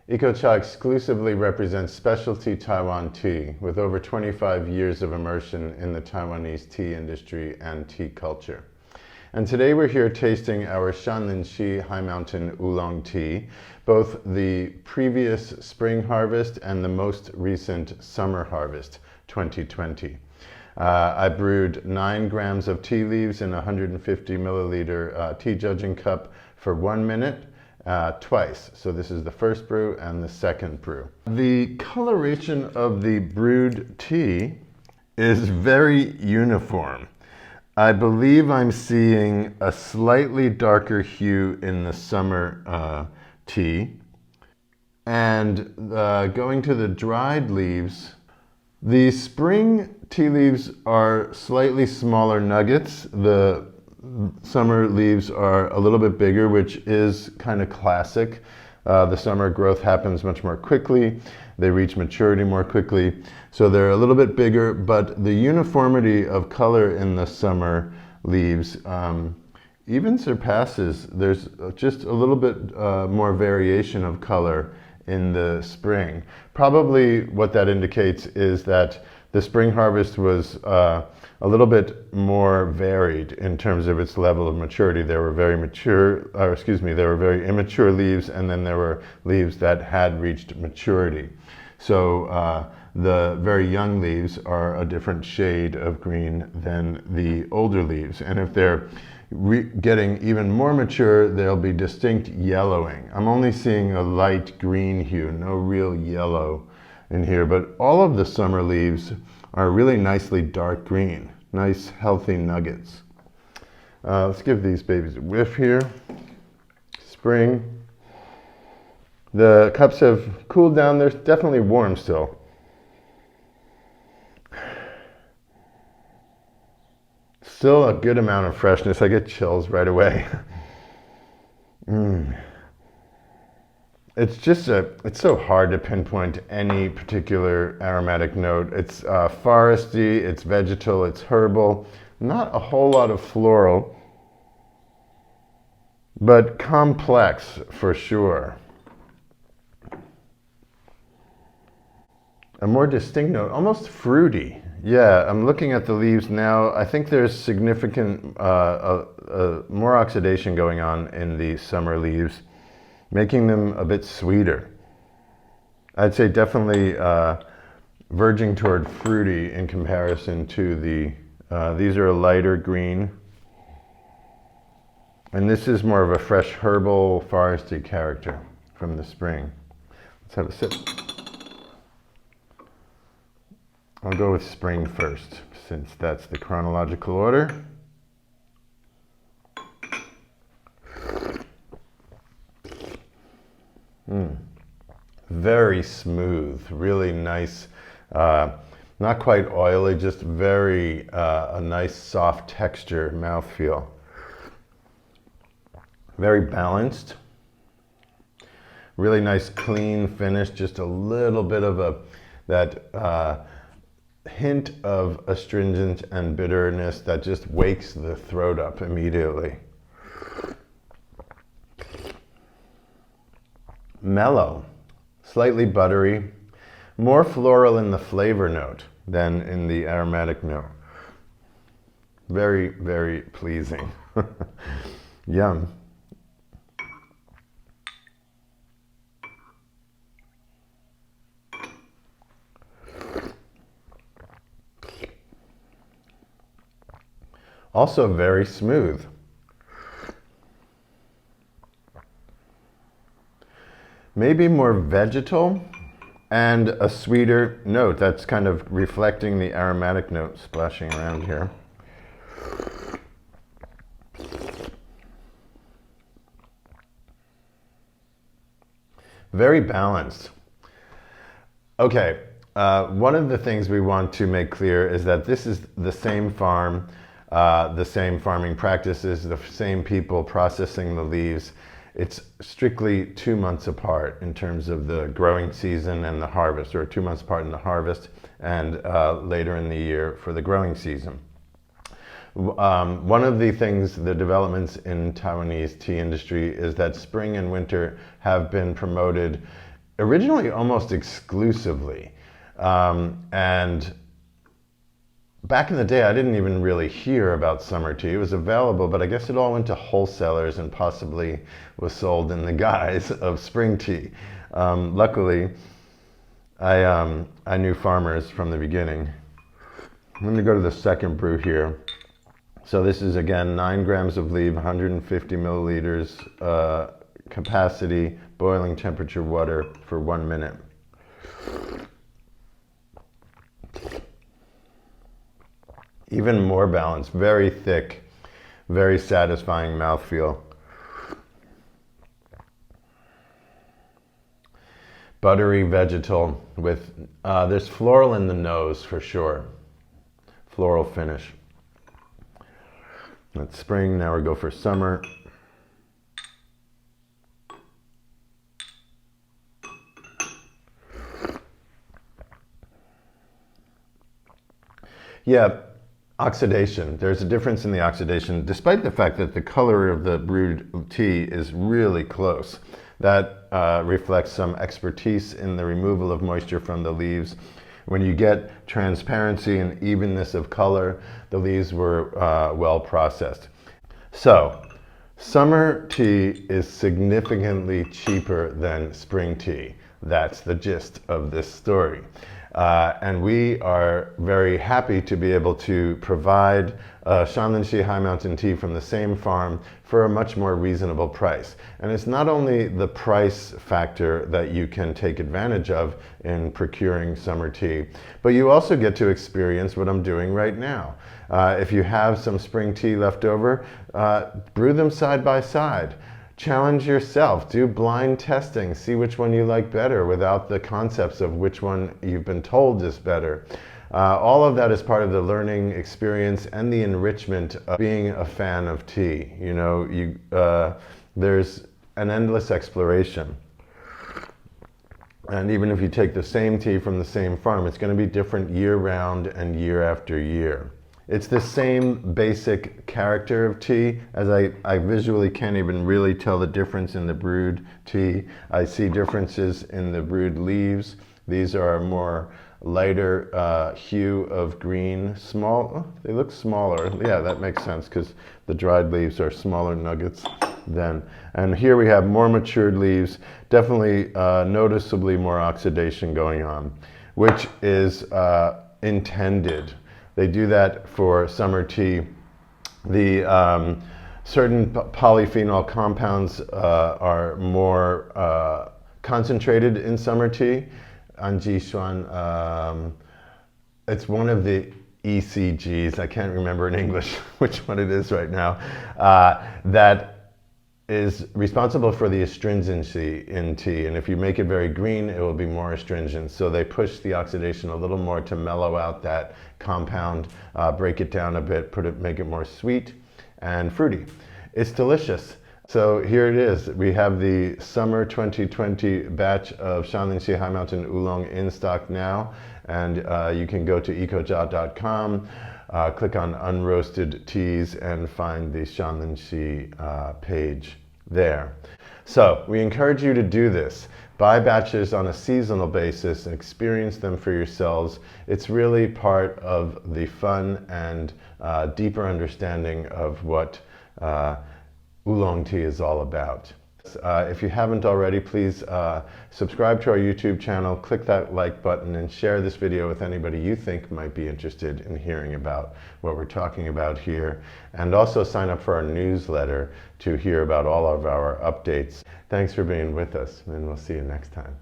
Ecocha exclusively represents specialty Taiwan tea with over 25 years of immersion in the Taiwanese tea industry and tea culture. And today we're here tasting our Shan Lin High Mountain Oolong tea, both the previous spring harvest and the most recent summer harvest, 2020. I brewed 9 grams of tea leaves in a 150 milliliter tea judging cup for 1 minute. Twice. So this is the first brew and the second brew. The coloration of the brewed tea is very uniform. I believe I'm seeing a slightly darker hue in the summer tea. And going to the dried leaves, the spring tea leaves are slightly smaller nuggets. The summer leaves are a little bit bigger, which is kind of classic. The summer growth happens much more quickly. They reach maturity more quickly. So they're a little bit bigger, but the uniformity of color in the summer leaves even surpasses. There's just a little bit more variation of color in the spring. Probably what that indicates is that the spring harvest was a little bit more varied in terms of its level of maturity. There were very there were very immature leaves, and then there were leaves that had reached maturity. So the very young leaves are a different shade of green than the older leaves. And if they're getting even more mature, there'll be distinct yellowing. I'm only seeing a light green hue, no real yellow in here, but all of the summer leaves are really nicely dark green, nice healthy nuggets. Let's give these babies a whiff here. Spring. The cups have cooled down. They're definitely warm still. Still a good amount of freshness. I get chills right away. It's just it's so hard to pinpoint any particular aromatic note. It's foresty, it's vegetal, it's herbal, not a whole lot of floral, but complex for sure. A more distinct note, almost fruity. Yeah, I'm looking at the leaves now. I think there's significant more oxidation going on in the summer leaves, making them a bit sweeter. I'd say definitely verging toward fruity in comparison to these are a lighter green. And this is more of a fresh herbal foresty character from the spring. Let's have a sip. I'll go with spring first, since that's the chronological order. Very smooth, really nice, not quite oily, just very a nice soft texture, mouthfeel. Very balanced, really nice clean finish, just a little bit of that hint of astringent and bitterness that just wakes the throat up immediately. Mellow, slightly buttery, more floral in the flavor note than in the aromatic note. Very, very pleasing. Yum. Also very smooth. Maybe more vegetal and a sweeter note. That's kind of reflecting the aromatic note splashing around here. Very balanced. Okay, one of the things we want to make clear is that this is the same farm, the same farming practices, the same people processing the leaves. It's strictly 2 months apart in terms of the growing season and the harvest, or 2 months apart in the harvest and later in the year for the growing season. One of the things, the developments in Taiwanese tea industry is that spring and winter have been promoted originally almost exclusively. And back in the day, I didn't even really hear about summer tea. It was available, but I guess it all went to wholesalers and possibly was sold in the guise of spring tea. Luckily, I knew farmers from the beginning. I'm going to go to the second brew here. So this is, again, 9 grams of leaf, 150 milliliters capacity, boiling temperature water for 1 minute. Even more balanced, very thick, very satisfying mouthfeel. Buttery vegetal with, there's floral in the nose for sure. Floral finish. That's spring, now we go for summer. Yeah, oxidation. There's a difference in the oxidation, despite the fact that the color of the brewed tea is really close. That reflects some expertise in the removal of moisture from the leaves. When you get transparency and evenness of color, the leaves were well processed. So, summer tea is significantly cheaper than spring tea. That's the gist of this story. And we are very happy to be able to provide Shan Lin high mountain tea from the same farm for a much more reasonable price. And it's not only the price factor that you can take advantage of in procuring summer tea, but you also get to experience what I'm doing right now. If you have some spring tea left over, brew them side by side. Challenge yourself, do blind testing, see which one you like better without the concepts of which one you've been told is better. All of that is part of the learning experience and the enrichment of being a fan of tea. You know, there's an endless exploration. And even if you take the same tea from the same farm, it's going to be different year round and year after year. It's the same basic character of tea, as I visually can't even really tell the difference in the brewed tea. I see differences in the brewed leaves. These are more lighter hue of green. They look smaller. Yeah, that makes sense because the dried leaves are smaller nuggets then. And here we have more matured leaves, definitely noticeably more oxidation going on, which is intended. They do that for summer tea. The certain polyphenol compounds are more concentrated in summer tea. Anjishuan, it's one of the ECGs, I can't remember in English which one it is right now, that is responsible for the astringency in tea. And if you make it very green, it will be more astringent. So they push the oxidation a little more to mellow out that compound, break it down a bit, make it more sweet and fruity. It's delicious. So here it is. We have the summer 2020 batch of Shan Lin High Mountain Oolong in stock now. And you can go to ecochateas.com, click on unroasted teas and find the Shan Lin page there. So we encourage you to do this. Buy batches on a seasonal basis and experience them for yourselves. It's really part of the fun and deeper understanding of what Oolong tea is all about. If you haven't already, please subscribe to our YouTube channel, click that like button, and share this video with anybody you think might be interested in hearing about what we're talking about here. And also sign up for our newsletter to hear about all of our updates. Thanks for being with us, and we'll see you next time.